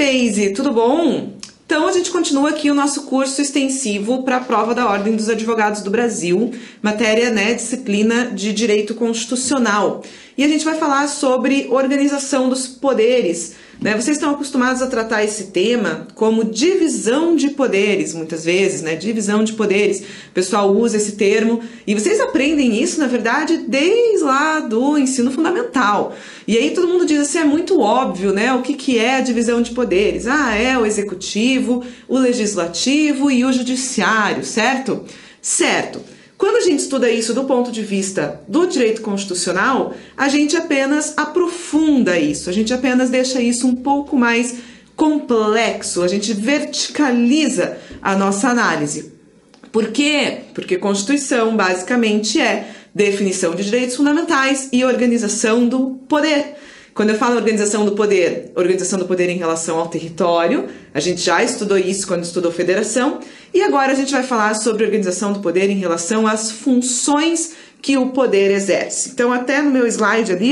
Peise, tudo bom? Então a gente continua aqui o nosso curso extensivo para a prova da Ordem dos Advogados do Brasil, matéria, disciplina de Direito Constitucional. E a gente vai falar sobre organização dos poderes. Vocês estão acostumados a tratar esse tema como divisão de poderes, muitas vezes, divisão de poderes. O pessoal usa esse termo e vocês aprendem isso, na verdade, desde lá do ensino fundamental. E aí todo mundo diz assim, é muito óbvio, o que é a divisão de poderes? É o executivo, o legislativo e o judiciário, certo? Certo. Quando a gente estuda isso do ponto de vista do direito constitucional, a gente apenas aprofunda isso, a gente apenas deixa isso um pouco mais complexo, a gente verticaliza a nossa análise. Por quê? Porque Constituição basicamente é definição de direitos fundamentais e organização do poder. Quando eu falo organização do poder em relação ao território, a gente já estudou isso quando estudou federação, e agora a gente vai falar sobre organização do poder em relação às funções que o poder exerce. Então, até no meu slide ali,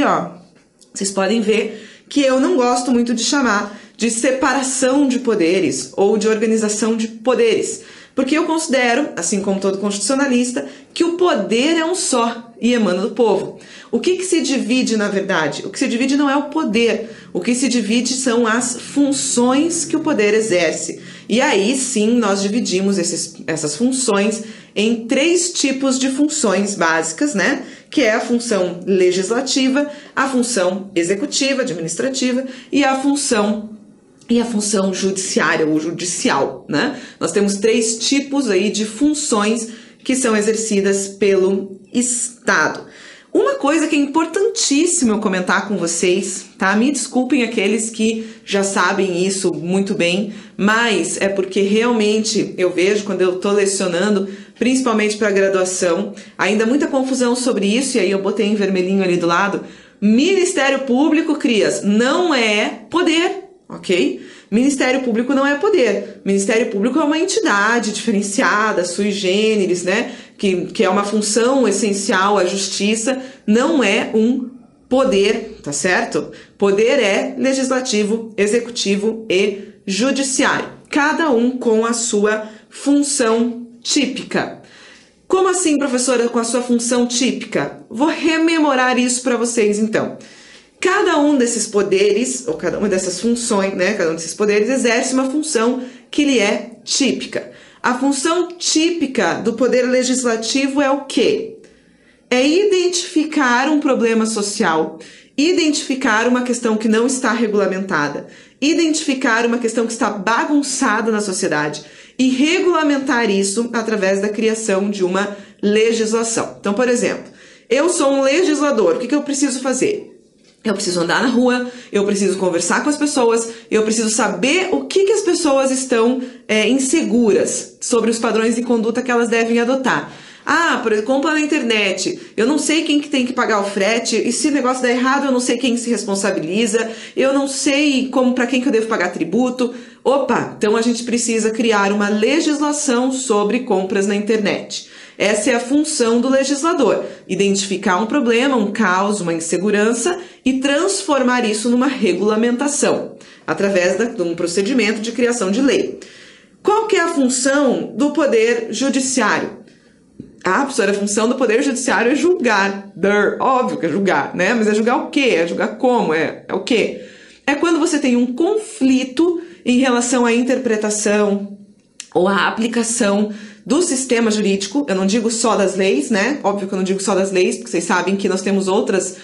vocês podem ver que eu não gosto muito de chamar de separação de poderes ou de organização de poderes, porque eu considero, assim como todo constitucionalista, que o poder é um só e emana do povo. O que se divide, na verdade? O que se divide não é o poder, o que se divide são as funções que o poder exerce. E aí sim nós dividimos essas funções em 3 tipos de funções básicas, que é a função legislativa, a função executiva, administrativa e a função judiciária ou judicial, Nós temos 3 tipos aí de funções que são exercidas pelo Estado. Uma coisa que é importantíssimo eu comentar com vocês, tá? Me desculpem aqueles que já sabem isso muito bem, mas é porque realmente eu vejo quando eu tô lecionando, principalmente para graduação, ainda muita confusão sobre isso, e aí eu botei em vermelhinho ali do lado. Ministério Público, crias, não é poder, ok? Ministério Público não é poder. Ministério Público é uma entidade diferenciada, sui generis, que é uma função essencial à justiça, não é um poder, tá certo? Poder é legislativo, executivo e judiciário, cada um com a sua função típica. Como assim, professora, com a sua função típica? Vou rememorar isso para vocês, então. Cada um desses poderes, ou cada uma dessas funções, cada um desses poderes exerce uma função que lhe é típica. A função típica do poder legislativo é o quê? É identificar um problema social, identificar uma questão que não está regulamentada, identificar uma questão que está bagunçada na sociedade e regulamentar isso através da criação de uma legislação. Então, por exemplo, eu sou um legislador, o que eu preciso fazer? Eu preciso andar na rua, eu preciso conversar com as pessoas, eu preciso saber o que as pessoas estão inseguras sobre os padrões de conduta que elas devem adotar. Por exemplo, compra na internet, eu não sei quem que tem que pagar o frete, e se o negócio der errado, eu não sei quem se responsabiliza, eu não sei para quem que eu devo pagar tributo. Então a gente precisa criar uma legislação sobre compras na internet. Essa é a função do legislador, identificar um problema, um caos, uma insegurança e transformar isso numa regulamentação, através de um procedimento de criação de lei. Qual que é a função do Poder Judiciário? Professora, a função do Poder Judiciário é julgar. Óbvio que é julgar, Mas é julgar o quê? É julgar como? É o quê? É quando você tem um conflito em relação à interpretação ou à aplicação do sistema jurídico. Eu não digo só das leis, Óbvio que eu não digo só das leis, porque vocês sabem que nós temos outras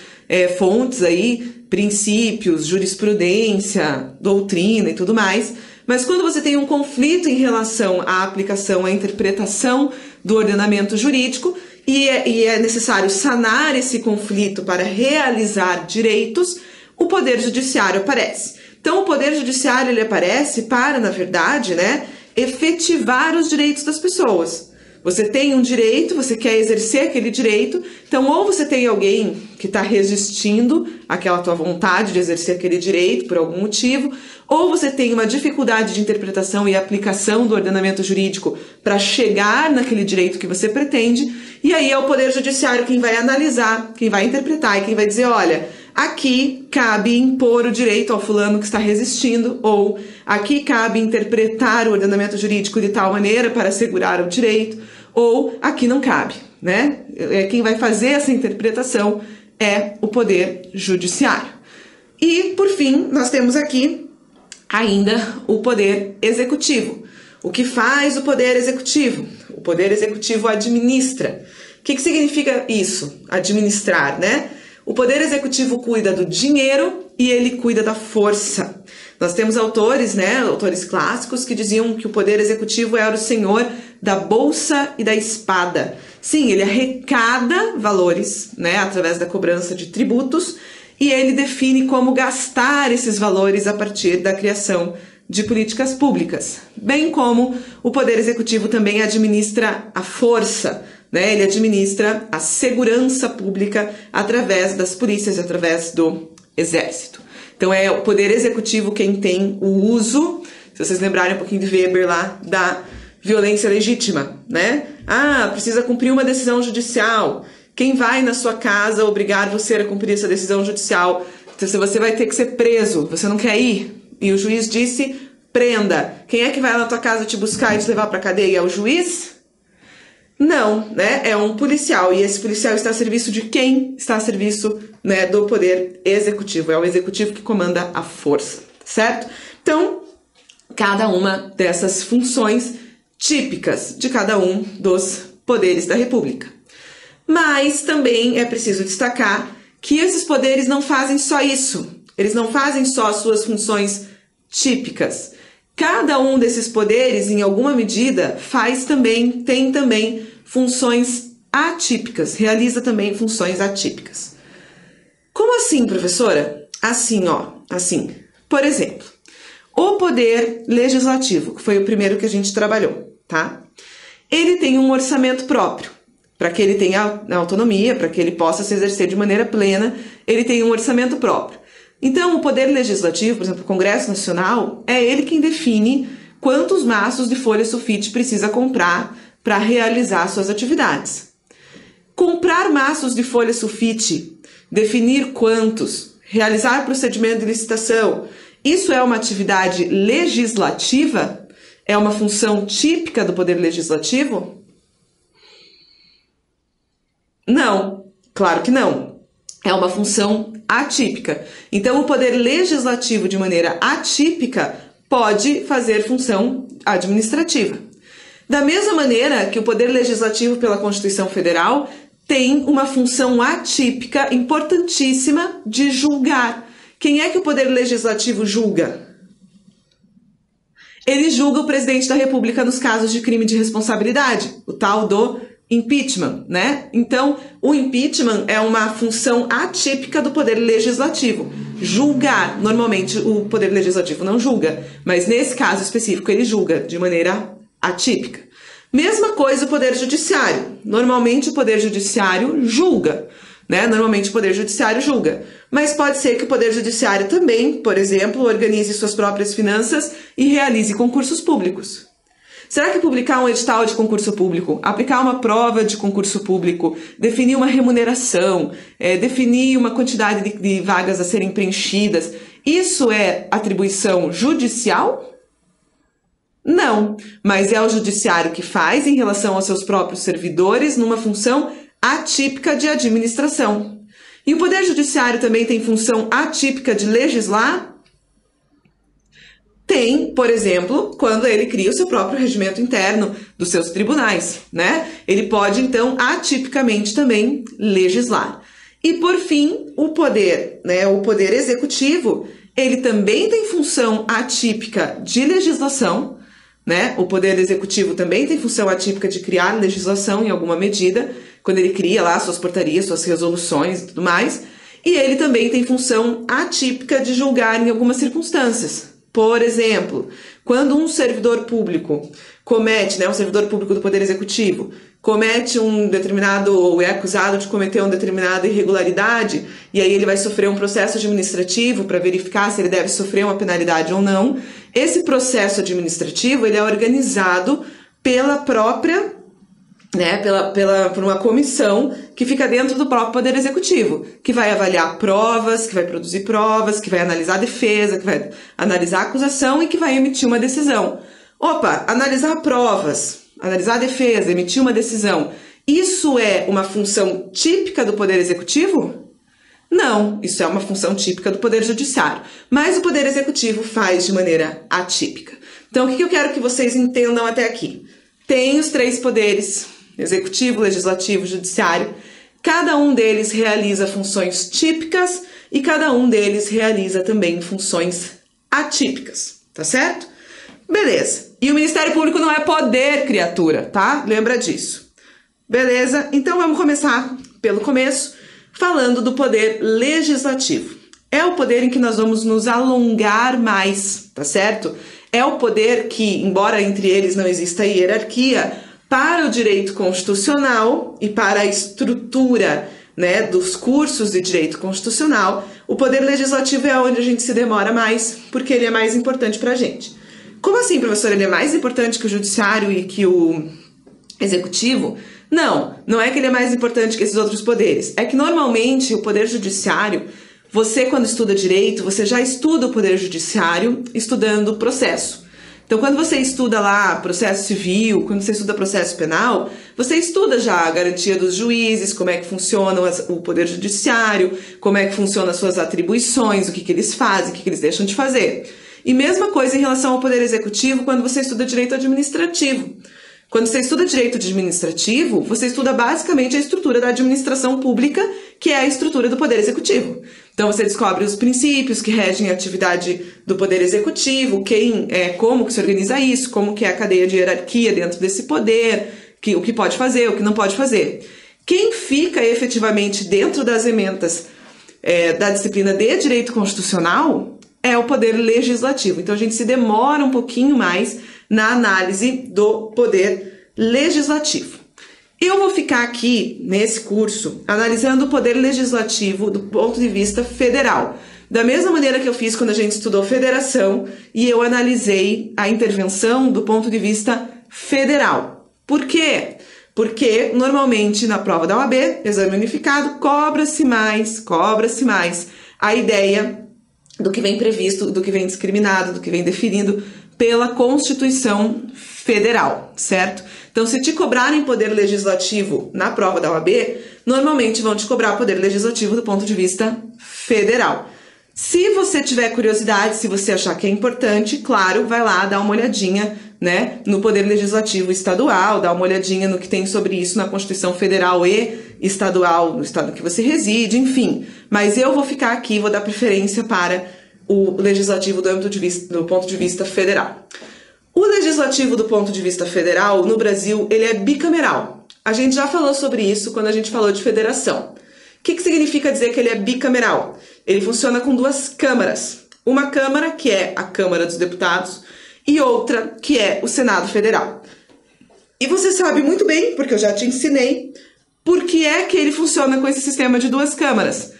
fontes aí, princípios, jurisprudência, doutrina e tudo mais. Mas quando você tem um conflito em relação à aplicação, à interpretação do ordenamento jurídico, e é necessário sanar esse conflito para realizar direitos, o Poder Judiciário aparece. Então, o Poder Judiciário ele aparece para, na verdade, efetivar os direitos das pessoas. Você tem um direito, você quer exercer aquele direito, então ou você tem alguém que está resistindo àquela tua vontade de exercer aquele direito por algum motivo, ou você tem uma dificuldade de interpretação e aplicação do ordenamento jurídico para chegar naquele direito que você pretende, e aí é o Poder Judiciário quem vai analisar, quem vai interpretar e quem vai dizer, olha, aqui cabe impor o direito ao fulano que está resistindo, ou aqui cabe interpretar o ordenamento jurídico de tal maneira para assegurar o direito, ou aqui não cabe, né? Quem vai fazer essa interpretação é o Poder Judiciário. E, por fim, nós temos aqui ainda o Poder Executivo. O que faz o Poder Executivo? O Poder Executivo administra. O que significa isso? Administrar, né? O Poder Executivo cuida do dinheiro e ele cuida da força. Nós temos autores, né, autores clássicos que diziam que o Poder Executivo era o senhor da bolsa e da espada. Sim, ele arrecada valores, né, através da cobrança de tributos, e ele define como gastar esses valores a partir da criação de políticas públicas. Bem como o Poder Executivo também administra a força, né? Ele administra a segurança pública através das polícias, através do exército. Então é o Poder Executivo quem tem o uso, se vocês lembrarem um pouquinho de Weber lá, da violência legítima, né? Ah, precisa cumprir uma decisão judicial. Quem vai na sua casa obrigar você a cumprir essa decisão judicial? Então, se você vai ter que ser preso, você não quer ir? E o juiz disse, prenda. Quem é que vai na tua casa te buscar e te levar para a cadeia? É o juiz? Não, né? É um policial. E esse policial está a serviço de quem? Está a serviço, né, do Poder Executivo. É o Executivo que comanda a força, certo? Então, cada uma dessas funções típicas de cada um dos poderes da República. Mas também é preciso destacar que esses poderes não fazem só isso. Eles não fazem só as suas funções típicas. Cada um desses poderes, em alguma medida, tem também funções atípicas, realiza também funções atípicas. Como assim, professora? Assim, ó, assim. Por exemplo, o Poder Legislativo, que foi o primeiro que a gente trabalhou, tá? Ele tem um orçamento próprio. Para que ele tenha autonomia, para que ele possa se exercer de maneira plena, ele tem um orçamento próprio. Então, o Poder Legislativo, por exemplo, o Congresso Nacional, é ele quem define quantos maços de folha sulfite precisa comprar para realizar suas atividades. Comprar maços de folha sulfite, definir quantos, realizar procedimento de licitação, isso é uma atividade legislativa? É uma função típica do Poder Legislativo? Não, claro que não. É uma função atípica. Então, o Poder Legislativo, de maneira atípica, pode fazer função administrativa. Da mesma maneira que o Poder Legislativo, pela Constituição Federal, tem uma função atípica importantíssima de julgar. Quem é que o Poder Legislativo julga? Ele julga o presidente da República nos casos de crime de responsabilidade, o tal do impeachment, né? Então, o impeachment é uma função atípica do Poder Legislativo. Julgar, normalmente o Poder Legislativo não julga, mas nesse caso específico ele julga de maneira atípica. Mesma coisa o Poder Judiciário. Normalmente o Poder Judiciário julga, né? Normalmente o Poder Judiciário julga. Mas pode ser que o Poder Judiciário também, por exemplo, organize suas próprias finanças e realize concursos públicos. Será que publicar um edital de concurso público, aplicar uma prova de concurso público, definir uma remuneração, definir uma quantidade de vagas a serem preenchidas, isso é atribuição judicial? Não, mas é o judiciário que faz em relação aos seus próprios servidores numa função atípica de administração. E o Poder Judiciário também tem função atípica de legislar? Tem, por exemplo, quando ele cria o seu próprio regimento interno dos seus tribunais, né? Ele pode, então, atipicamente também legislar. E, por fim, o poder, né, o Poder Executivo, ele também tem função atípica de legislação, né? O Poder Executivo também tem função atípica de criar legislação em alguma medida, quando ele cria lá suas portarias, suas resoluções e tudo mais. E ele também tem função atípica de julgar em algumas circunstâncias. Por exemplo, quando um servidor público comete, né, um servidor público do Poder Executivo, comete um determinado, ou é acusado de cometer uma determinada irregularidade, e aí ele vai sofrer um processo administrativo para verificar se ele deve sofrer uma penalidade ou não. Esse processo administrativo, ele é organizado pela própria, né, por uma comissão que fica dentro do próprio Poder Executivo, que vai avaliar provas, que vai produzir provas, que vai analisar a defesa, que vai analisar a acusação e que vai emitir uma decisão. Opa, analisar provas, analisar a defesa, emitir uma decisão, isso é uma função típica do Poder Executivo? Não, isso é uma função típica do Poder Judiciário, mas o Poder Executivo faz de maneira atípica. Então, o que eu quero que vocês entendam até aqui? Tem os 3 poderes, Executivo, Legislativo, Judiciário. Cada um deles realiza funções típicas e cada um deles realiza também funções atípicas, tá certo? Beleza. E o Ministério Público não é poder, criatura, tá? Lembra disso. Beleza? Então vamos começar pelo começo, falando do poder legislativo. É o poder em que nós vamos nos alongar mais, tá certo? É o poder que, embora entre eles não exista hierarquia, para o direito constitucional e para a estrutura, né, dos cursos de direito constitucional, o poder legislativo é onde a gente se demora mais, porque ele é mais importante para a gente. Como assim, professor? Ele é mais importante que o judiciário e que o executivo? Não, não é que ele é mais importante que esses outros poderes. É que normalmente o poder judiciário, você quando estuda direito, você já estuda o poder judiciário estudando o processo. Então, quando você estuda lá processo civil, quando você estuda processo penal, você estuda já a garantia dos juízes, como é que funciona o poder judiciário, como é que funcionam as suas atribuições, o que eles fazem, o que eles deixam de fazer. E mesma coisa em relação ao poder executivo quando você estuda direito administrativo. Quando você estuda direito administrativo, você estuda basicamente a estrutura da administração pública, que é a estrutura do poder executivo. Então você descobre os princípios que regem a atividade do poder executivo, como que se organiza isso, como que é a cadeia de hierarquia dentro desse poder, o que pode fazer, o que não pode fazer. Quem fica efetivamente dentro das ementas da disciplina de direito constitucional é o poder legislativo. Então a gente se demora um pouquinho mais na análise do poder legislativo. Eu vou ficar aqui, nesse curso, analisando o poder legislativo do ponto de vista federal. Da mesma maneira que eu fiz quando a gente estudou federação e eu analisei a intervenção do ponto de vista federal. Por quê? Porque, normalmente, na prova da OAB, exame unificado, cobra-se mais a ideia do que vem previsto, do que vem discriminado, do que vem definido pela Constituição Federal, certo? Então, se te cobrarem poder legislativo na prova da OAB, normalmente vão te cobrar poder legislativo do ponto de vista federal. Se você tiver curiosidade, se você achar que é importante, claro, vai lá dar uma olhadinha, né, no poder legislativo estadual, dá uma olhadinha no que tem sobre isso na Constituição Federal e estadual, no estado que você reside, enfim. Mas eu vou ficar aqui, vou dar preferência para o legislativo do ponto de vista federal. O legislativo do ponto de vista federal, no Brasil, ele é bicameral. A gente já falou sobre isso quando a gente falou de federação. O que significa dizer que ele é bicameral? Ele funciona com 2 câmaras. Uma câmara, que é a Câmara dos Deputados, e outra, que é o Senado Federal. E você sabe muito bem, porque eu já te ensinei, por que é que ele funciona com esse sistema de 2 câmaras.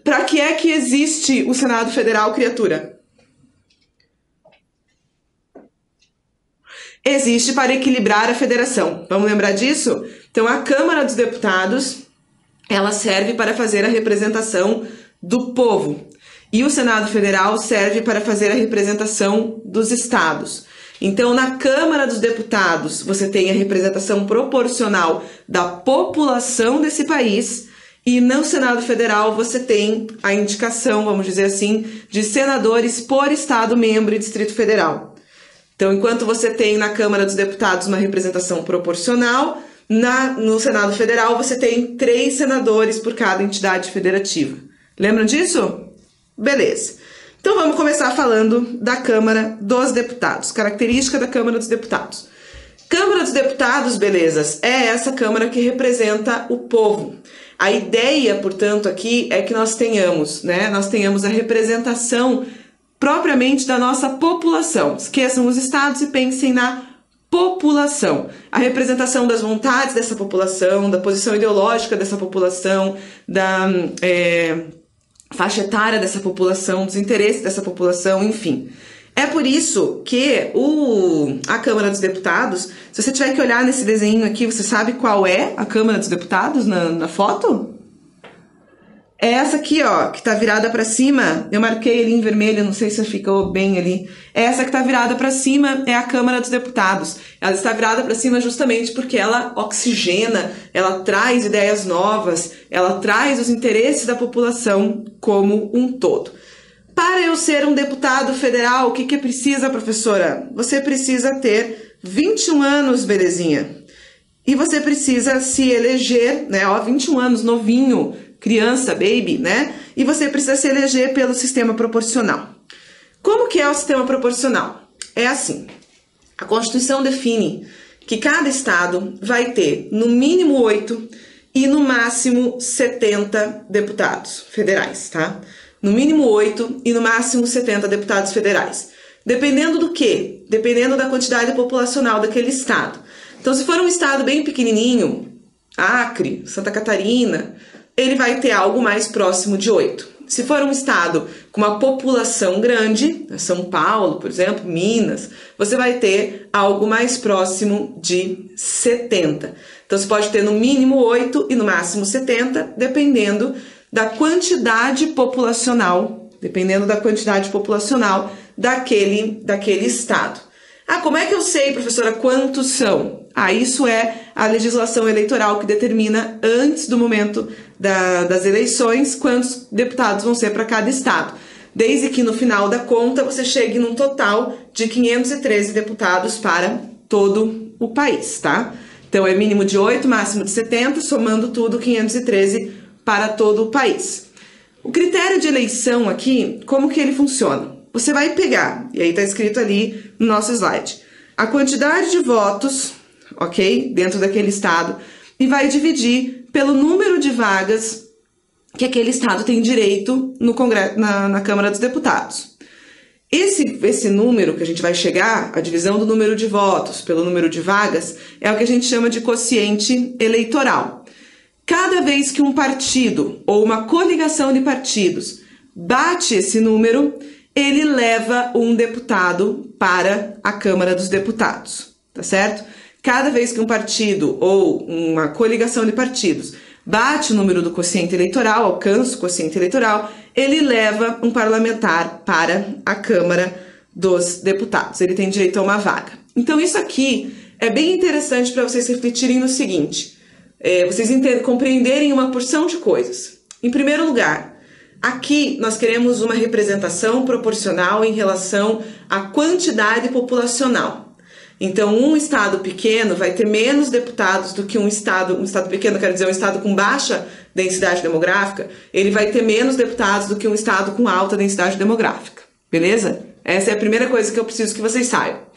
Para que é que existe o Senado Federal, criatura? Existe para equilibrar a federação. Vamos lembrar disso? Então, a Câmara dos Deputados, ela serve para fazer a representação do povo. E o Senado Federal serve para fazer a representação dos estados. Então, na Câmara dos Deputados, você tem a representação proporcional da população desse país. E no Senado Federal você tem a indicação, vamos dizer assim, de senadores por estado membro e Distrito Federal. Então, enquanto você tem na Câmara dos Deputados uma representação proporcional, no Senado Federal você tem 3 senadores por cada entidade federativa. Lembram disso? Beleza. Então vamos começar falando da Câmara dos Deputados, característica da Câmara dos Deputados. Câmara dos Deputados, belezas, é essa Câmara que representa o povo. A ideia, portanto, aqui é que nós tenhamos a representação propriamente da nossa população. Esqueçam os estados e pensem na população. A representação das vontades dessa população, da posição ideológica dessa população, da faixa etária dessa população, dos interesses dessa população, enfim. É por isso que a Câmara dos Deputados, se você tiver que olhar nesse desenho aqui, você sabe qual é a Câmara dos Deputados na foto? É essa aqui, ó, que tá virada para cima. Eu marquei ali em vermelho, não sei se ficou bem ali. Essa que tá virada para cima é a Câmara dos Deputados. Ela está virada para cima justamente porque ela oxigena, ela traz ideias novas, ela traz os interesses da população como um todo. Para eu ser um deputado federal, o que precisa, professora? Você precisa ter 21 anos, belezinha. E você precisa se eleger, né? Ó, 21 anos, novinho, criança, baby, né? E você precisa se eleger pelo sistema proporcional. Como que é o sistema proporcional? É assim, a Constituição define que cada estado vai ter no mínimo 8 e no máximo 70 deputados federais, tá? No mínimo 8 e no máximo 70 deputados federais. Dependendo do quê? Dependendo da quantidade populacional daquele estado. Então, se for um estado bem pequenininho, Acre, Santa Catarina, ele vai ter algo mais próximo de 8. Se for um estado com uma população grande, São Paulo, por exemplo, Minas, você vai ter algo mais próximo de 70. Então, você pode ter no mínimo 8 e no máximo 70, dependendo da quantidade populacional, daquele estado. Ah, como é que eu sei, professora, quantos são? Ah, isso é a legislação eleitoral que determina, antes do momento das eleições, quantos deputados vão ser para cada estado. Desde que no final da conta você chegue num total de 513 deputados para todo o país, tá? Então é mínimo de 8, máximo de 70, somando tudo, 513 para todo o país. O critério de eleição aqui, como que ele funciona? Você vai pegar, e aí está escrito ali no nosso slide, a quantidade de votos, ok, dentro daquele estado, e vai dividir pelo número de vagas que aquele estado tem direito no Congresso, na Câmara dos Deputados. Esse número que a gente vai chegar, a divisão do número de votos pelo número de vagas, é o que a gente chama de quociente eleitoral. Cada vez que um partido ou uma coligação de partidos bate esse número, ele leva um deputado para a Câmara dos Deputados, tá certo? Cada vez que um partido ou uma coligação de partidos bate o número do quociente eleitoral, alcança o quociente eleitoral, ele leva um parlamentar para a Câmara dos Deputados. Ele tem direito a uma vaga. Então isso aqui é bem interessante para vocês refletirem no seguinte, vocês compreenderem uma porção de coisas. Em primeiro lugar, aqui nós queremos uma representação proporcional em relação à quantidade populacional. Então, um estado pequeno vai ter menos deputados do que um estado pequeno, quer dizer, um estado com baixa densidade demográfica, ele vai ter menos deputados do que um estado com alta densidade demográfica, beleza? Essa é a primeira coisa que eu preciso que vocês saibam.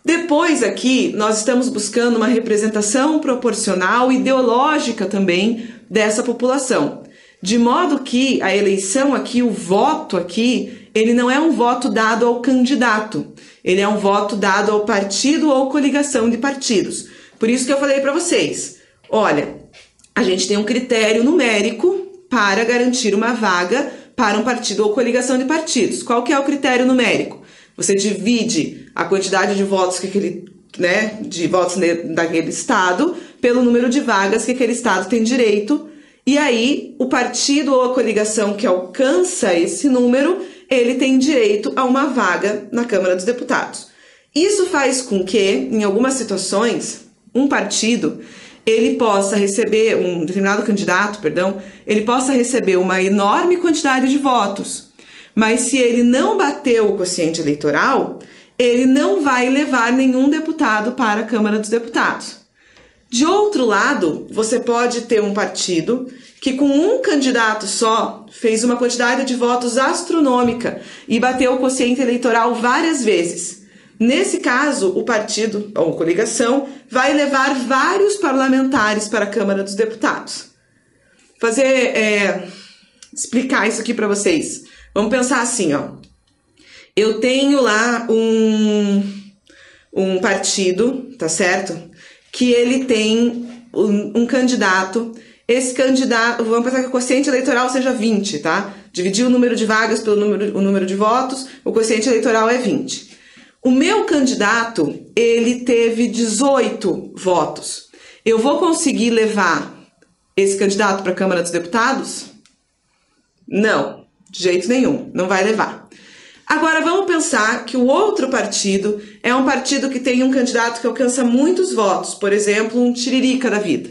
Depois aqui, nós estamos buscando uma representação proporcional ideológica também dessa população. De modo que a eleição aqui, o voto aqui, ele não é um voto dado ao candidato, ele é um voto dado ao partido ou coligação de partidos. Por isso que eu falei para vocês, olha, a gente tem um critério numérico para garantir uma vaga para um partido ou coligação de partidos. Qual que é o critério numérico? Você divide a quantidade de votos daquele estado pelo número de vagas que aquele estado tem direito. E aí, o partido ou a coligação que alcança esse número, ele tem direito a uma vaga na Câmara dos Deputados. Isso faz com que, em algumas situações, um partido, ele possa receber, um determinado candidato, ele possa receber uma enorme quantidade de votos. Mas se ele não bateu o quociente eleitoral, ele não vai levar nenhum deputado para a Câmara dos Deputados. De outro lado, você pode ter um partido que com um candidato só fez uma quantidade de votos astronômica e bateu o quociente eleitoral várias vezes. Nesse caso, o partido ou coligação vai levar vários parlamentares para a Câmara dos Deputados. Explicar isso aqui para vocês. Vamos pensar assim, ó. eu tenho lá um partido, tá certo? Que ele tem um candidato. Esse candidato, vamos pensar que o quociente eleitoral seja 20, tá? Dividir o número de vagas pelo número de votos, o quociente eleitoral é 20. O meu candidato, ele teve 18 votos. Eu vou conseguir levar esse candidato para a Câmara dos Deputados? Não, de jeito nenhum, não vai levar. Agora vamos pensar que o outro partido é um partido que tem um candidato que alcança muitos votos, por exemplo, um Tiririca da vida.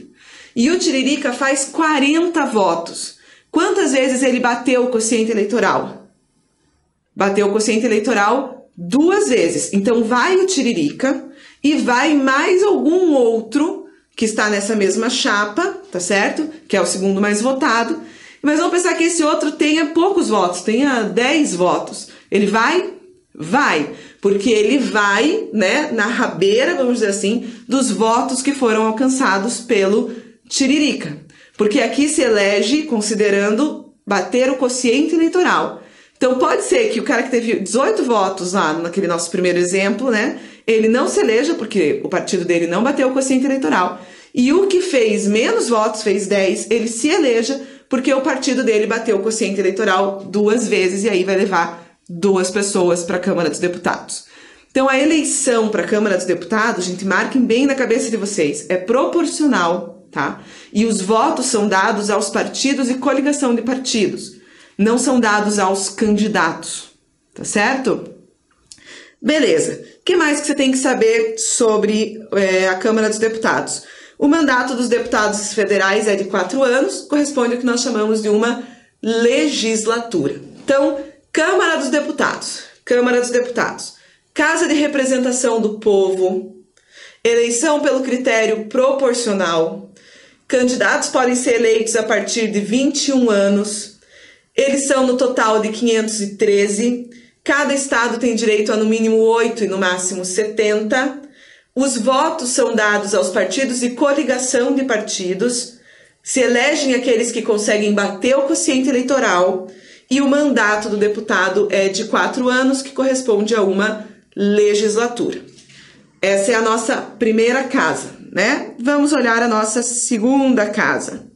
E o Tiririca faz 40 votos. Quantas vezes ele bateu o quociente eleitoral? Bateu o quociente eleitoral 2 vezes. Então vai o Tiririca e vai mais algum outro que está nessa mesma chapa, tá certo? Que é o segundo mais votado. Mas vamos pensar que esse outro tenha poucos votos, tenha 10 votos. Ele vai? Vai. Porque ele vai, né, na rabeira, vamos dizer assim, dos votos que foram alcançados pelo Tiririca. Porque aqui se elege considerando bater o quociente eleitoral. Então pode ser que o cara que teve 18 votos lá naquele nosso primeiro exemplo, né, ele não se eleja porque o partido dele não bateu o quociente eleitoral. E o que fez menos votos, fez 10, ele se eleja porque o partido dele bateu o quociente eleitoral 2 vezes e aí vai levar 2 pessoas para a Câmara dos Deputados. Então a eleição para a Câmara dos Deputados, gente, marquem bem na cabeça de vocês, é proporcional, tá? E os votos são dados aos partidos e coligação de partidos, não são dados aos candidatos, tá certo? Beleza. O que mais que você tem que saber sobre a Câmara dos Deputados? O mandato dos deputados federais é de 4 anos, corresponde ao que nós chamamos de uma legislatura. Então, Câmara dos Deputados. Câmara dos Deputados. Casa de Representação do Povo. Eleição pelo critério proporcional. Candidatos podem ser eleitos a partir de 21 anos. Eles são no total de 513. Cada estado tem direito a no mínimo 8 e no máximo 70. Os votos são dados aos partidos e coligação de partidos. Se elegem aqueles que conseguem bater o quociente eleitoral. E o mandato do deputado é de 4 anos, que corresponde a uma legislatura. Essa é a nossa primeira casa, né? Vamos olhar a nossa segunda casa.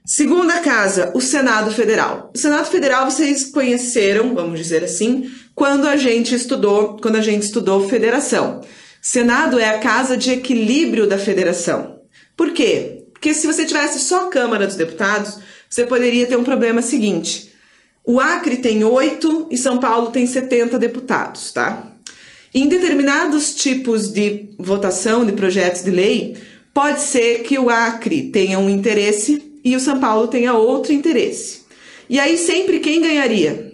Segunda casa, o Senado Federal. O Senado Federal vocês conheceram, vamos dizer assim, quando a gente estudou federação. Senado é a casa de equilíbrio da federação. Por quê? Porque se você tivesse só a Câmara dos Deputados, você poderia ter um problema seguinte. O Acre tem 8 e São Paulo tem 70 deputados, tá? Em determinados tipos de votação de projetos de lei, pode ser que o Acre tenha um interesse e o São Paulo tenha outro interesse. E aí sempre quem ganharia?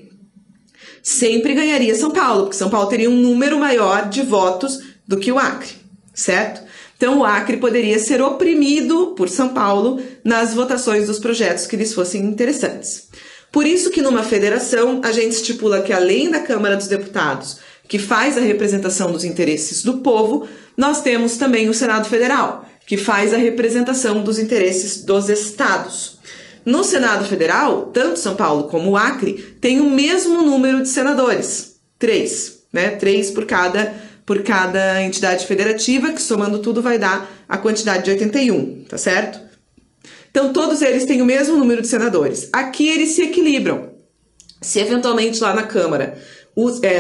Sempre ganharia São Paulo, porque São Paulo teria um número maior de votos do que o Acre, certo? Então o Acre poderia ser oprimido por São Paulo nas votações dos projetos que lhes fossem interessantes. Por isso que numa federação a gente estipula que além da Câmara dos Deputados, que faz a representação dos interesses do povo, nós temos também o Senado Federal, que faz a representação dos interesses dos estados. No Senado Federal, tanto São Paulo como o Acre têm o mesmo número de senadores, 3, né? 3 por cada entidade federativa, que somando tudo vai dar a quantidade de 81, tá certo? Então todos eles têm o mesmo número de senadores. Aqui eles se equilibram. Se eventualmente lá na Câmara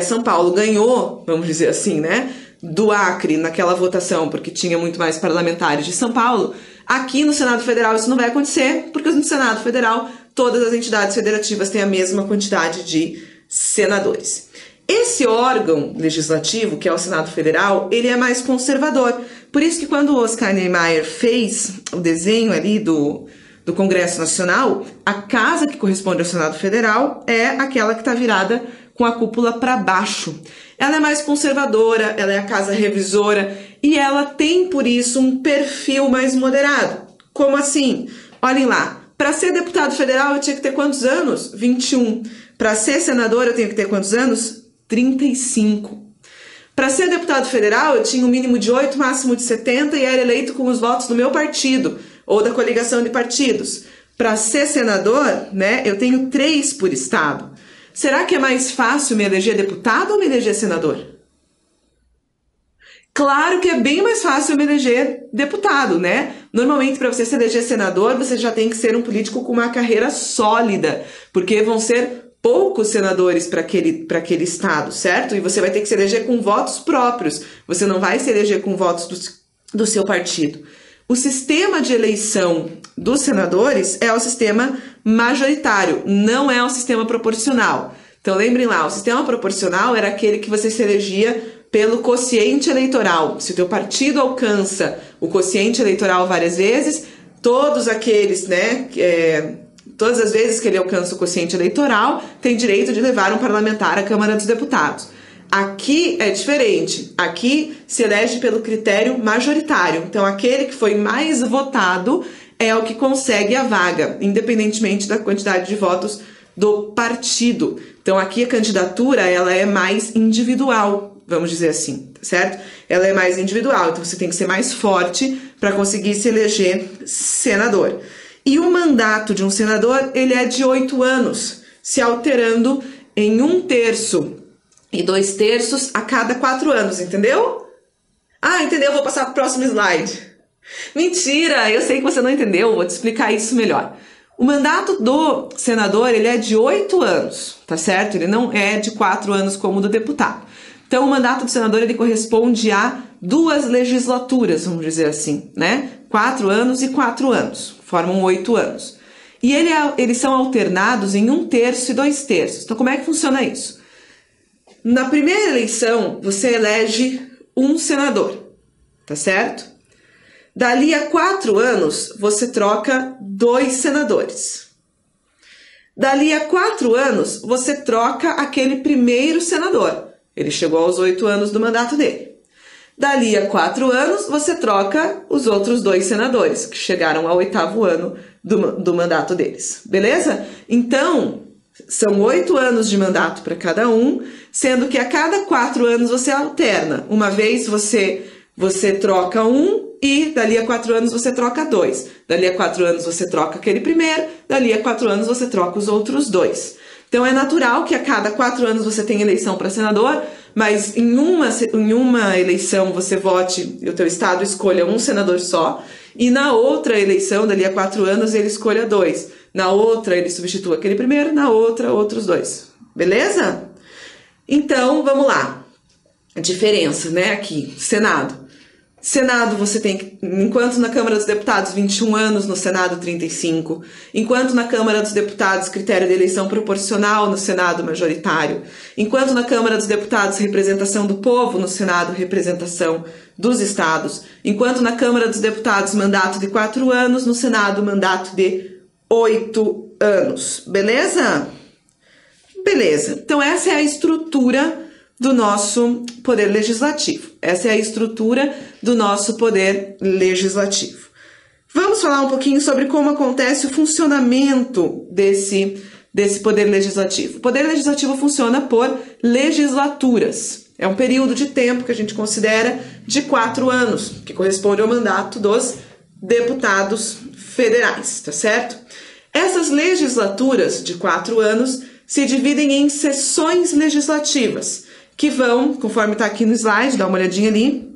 São Paulo ganhou, vamos dizer assim, né, do Acre naquela votação, porque tinha muito mais parlamentares de São Paulo, aqui no Senado Federal isso não vai acontecer, porque no Senado Federal todas as entidades federativas têm a mesma quantidade de senadores. Esse órgão legislativo, que é o Senado Federal, ele é mais conservador. Por isso que quando o Oscar Niemeyer fez o desenho ali do Congresso Nacional, a casa que corresponde ao Senado Federal é aquela que está virada com a cúpula para baixo. Ela é mais conservadora, ela é a casa revisora e ela tem, por isso, um perfil mais moderado. Como assim? Olhem lá, para ser deputado federal eu tinha que ter quantos anos? 21. Para ser senador eu tenho que ter quantos anos? 35. Para ser deputado federal eu tinha um mínimo de 8, máximo de 70 e era eleito com os votos do meu partido ou da coligação de partidos. Para ser senador, né, eu tenho 3 por estado. Será que é mais fácil me eleger deputado ou me eleger senador? Claro que é bem mais fácil me eleger deputado, né? Normalmente, para você se eleger senador, você já tem que ser um político com uma carreira sólida, porque vão ser poucos senadores para aquele estado, certo? E você vai ter que se eleger com votos próprios, você não vai se eleger com votos do seu partido. O sistema de eleição dos senadores é o sistema majoritário, não é o sistema proporcional. Então lembrem lá, o sistema proporcional era aquele que você se elegia pelo quociente eleitoral. Se o teu partido alcança o quociente eleitoral várias vezes, todos aqueles, né, todas as vezes que ele alcança o quociente eleitoral, tem direito de levar um parlamentar à Câmara dos Deputados. Aqui é diferente. Aqui se elege pelo critério majoritário. Então, aquele que foi mais votado é o que consegue a vaga, independentemente da quantidade de votos do partido. Então, aqui a candidatura ela é mais individual, vamos dizer assim, certo? Ela é mais individual, então você tem que ser mais forte para conseguir se eleger senador. E o mandato de um senador, ele é de 8 anos, se alterando em 1/3 e 2/3 a cada 4 anos, entendeu? Ah, entendeu? Vou passar para o próximo slide. Mentira, eu sei que você não entendeu, vou te explicar isso melhor. O mandato do senador, ele é de 8 anos, tá certo? Ele não é de 4 anos como o do deputado. Então, o mandato do senador, ele corresponde a 2 legislaturas, vamos dizer assim, né? 4 anos e 4 anos, formam 8 anos. E eles são alternados em 1/3 e 2/3. Então, como é que funciona isso? Na primeira eleição, você elege um senador, tá certo? Dali a 4 anos, você troca 2 senadores. Dali a 4 anos, você troca aquele primeiro senador. Ele chegou aos 8 anos do mandato dele. Dali a 4 anos, você troca os outros 2 senadores, que chegaram ao 8º ano do mandato deles. Beleza? Então, são 8 anos de mandato para cada um, sendo que a cada 4 anos você alterna. Uma vez você troca um e dali a 4 anos você troca 2. Dali a 4 anos você troca aquele primeiro, dali a 4 anos você troca os outros 2. Então é natural que a cada 4 anos você tenha eleição para senador, mas em uma eleição você vote e o teu estado escolha um senador só, e na outra eleição, dali a 4 anos, ele escolha 2. Na outra ele substitua aquele primeiro, na outra outros 2. Beleza? Então, vamos lá. A diferença, né, aqui, Senado. Senado você tem, enquanto na Câmara dos Deputados 21 anos, no Senado 35, enquanto na Câmara dos Deputados critério de eleição proporcional, no Senado majoritário, enquanto na Câmara dos Deputados representação do povo, no Senado representação dos estados, enquanto na Câmara dos Deputados mandato de 4 anos, no Senado mandato de 8 anos, beleza? Beleza, então essa é a estrutura do nosso poder legislativo. Essa é a estrutura do nosso poder legislativo. Vamos falar um pouquinho sobre como acontece o funcionamento desse poder legislativo. O poder legislativo funciona por legislaturas. É um período de tempo que a gente considera de 4 anos, que corresponde ao mandato dos deputados federais, tá certo? Essas legislaturas de 4 anos se dividem em sessões legislativas, que vão, conforme está aqui no slide, dá uma olhadinha ali,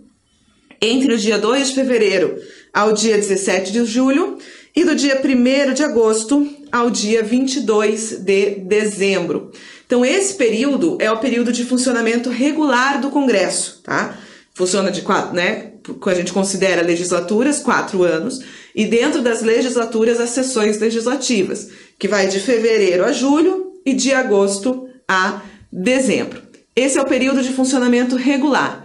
entre o dia 2 de fevereiro ao dia 17 de julho e do dia 1º de agosto ao dia 22 de dezembro. Então, esse período é o período de funcionamento regular do Congresso, tá? Funciona de 4, né? A gente considera legislaturas, 4 anos, e dentro das legislaturas, as sessões legislativas, que vai de fevereiro a julho e de agosto a dezembro. Esse é o período de funcionamento regular.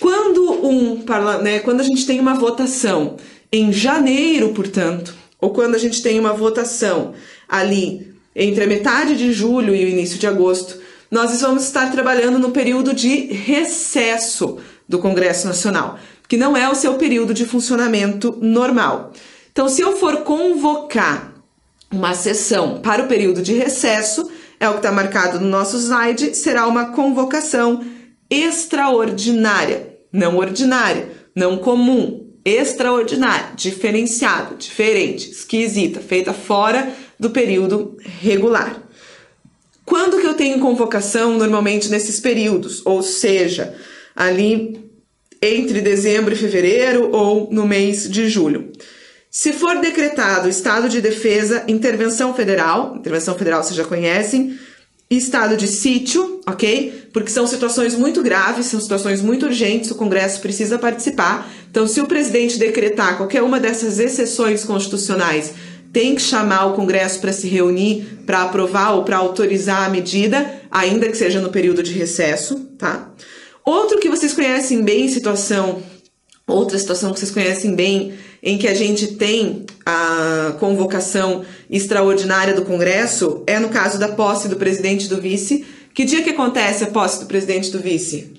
Quando a gente tem uma votação em janeiro, portanto, ou quando a gente tem uma votação ali entre a metade de julho e o início de agosto, nós vamos estar trabalhando no período de recesso do Congresso Nacional, que não é o seu período de funcionamento normal. Então, se eu for convocar uma sessão para o período de recesso, é o que está marcado no nosso slide, será uma convocação extraordinária, não ordinária, não comum, extraordinária, diferenciada, diferente, esquisita, feita fora do período regular. Quando que eu tenho convocação normalmente nesses períodos? Ou seja, ali entre dezembro e fevereiro ou no mês de julho. Se for decretado estado de defesa, intervenção federal vocês já conhecem, estado de sítio, ok? Porque são situações muito graves, são situações muito urgentes, o Congresso precisa participar. Então, se o presidente decretar qualquer uma dessas exceções constitucionais, tem que chamar o Congresso para se reunir, para aprovar ou para autorizar a medida, ainda que seja no período de recesso, tá? Outro que vocês conhecem bem, outra situação que vocês conhecem bem, em que a gente tem a convocação extraordinária do Congresso, é no caso da posse do presidente e do vice. Que dia que acontece a posse do presidente e do vice?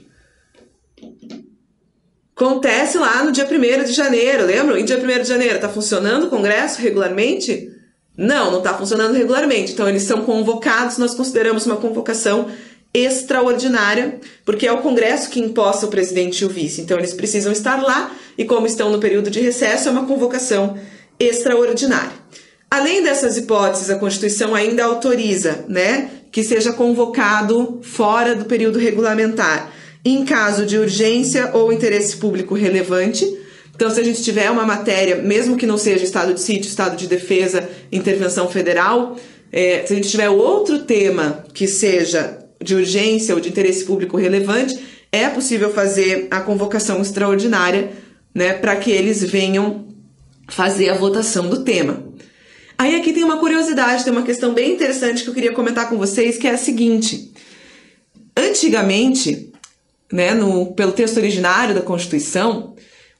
Acontece lá no dia 1º de janeiro, lembram? Em dia 1º de janeiro, está funcionando o Congresso regularmente? Não está funcionando regularmente. Então, eles são convocados, nós consideramos uma convocação extraordinária, porque é o Congresso que imposta o presidente e o vice. Então, eles precisam estar lá e, como estão no período de recesso, é uma convocação extraordinária. Além dessas hipóteses, a Constituição ainda autoriza, né, que seja convocado fora do período regulamentar, em caso de urgência ou interesse público relevante. Então, se a gente tiver uma matéria, mesmo que não seja estado de sítio, estado de defesa, intervenção federal, se a gente tiver outro tema que seja de urgência ou de interesse público relevante, é possível fazer a convocação extraordinária, né, para que eles venham fazer a votação do tema. Aí aqui tem uma curiosidade, tem uma questão bem interessante que eu queria comentar com vocês, que é a seguinte. Antigamente, né, pelo texto originário da Constituição,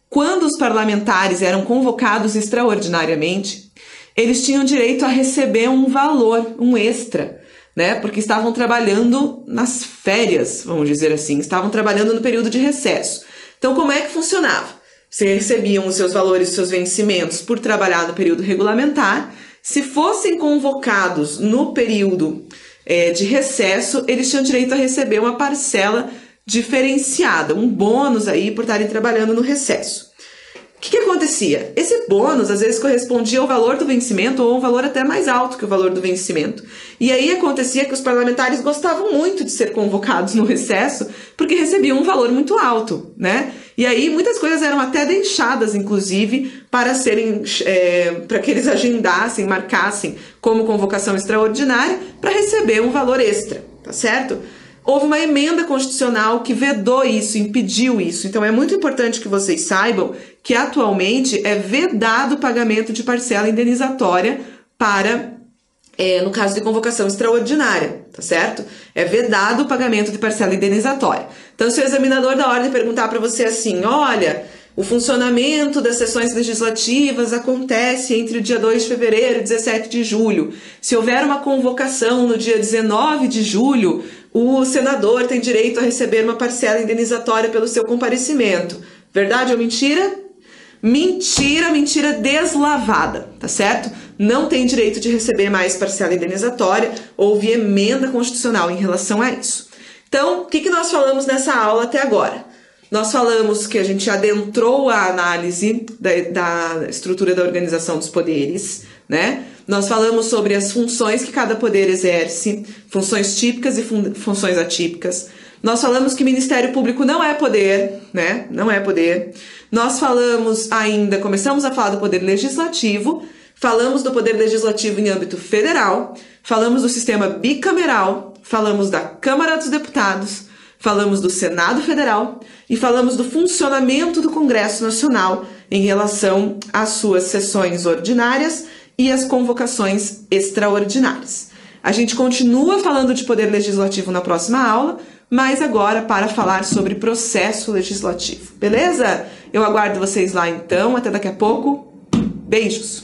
quando os parlamentares eram convocados extraordinariamente, eles tinham direito a receber um valor, um extra, né, porque estavam trabalhando nas férias, vamos dizer assim, estavam trabalhando no período de recesso. Então, como é que funcionava? Vocês recebiam os seus valores, os seus vencimentos por trabalhar no período regulamentar. Se fossem convocados no período de recesso, eles tinham direito a receber uma parcela diferenciada, um bônus aí por estarem trabalhando no recesso. O que acontecia? Esse bônus às vezes correspondia ao valor do vencimento ou a um valor até mais alto que o valor do vencimento. E aí acontecia que os parlamentares gostavam muito de ser convocados no recesso porque recebiam um valor muito alto, né? E aí muitas coisas eram até deixadas, inclusive, para que eles agendassem, marcassem como convocação extraordinária para receber um valor extra, tá certo? Houve uma emenda constitucional que vedou isso, impediu isso. Então, é muito importante que vocês saibam que, atualmente, é vedado o pagamento de parcela indenizatória no caso de convocação extraordinária, tá certo? É vedado o pagamento de parcela indenizatória. Então, se o examinador da ordem perguntar para você assim, olha, o funcionamento das sessões legislativas acontece entre o dia 2 de fevereiro e 17 de julho. Se houver uma convocação no dia 19 de julho, o senador tem direito a receber uma parcela indenizatória pelo seu comparecimento. Verdade ou mentira? Mentira, mentira deslavada, tá certo? Não tem direito de receber mais parcela indenizatória. Houve emenda constitucional em relação a isso. Então, o que nós falamos nessa aula até agora? Nós falamos que a gente adentrou a análise da estrutura da organização dos poderes, né? Nós falamos sobre as funções que cada poder exerce, funções típicas e funções atípicas. Nós falamos que Ministério Público não é poder, né? Não é poder. Nós falamos ainda, começamos a falar do poder legislativo, falamos do poder legislativo em âmbito federal, falamos do sistema bicameral, falamos da Câmara dos Deputados, falamos do Senado Federal e falamos do funcionamento do Congresso Nacional em relação às suas sessões ordinárias e às convocações extraordinárias. A gente continua falando de poder legislativo na próxima aula, mas agora para falar sobre processo legislativo. Beleza? Eu aguardo vocês lá então. Até daqui a pouco. Beijos!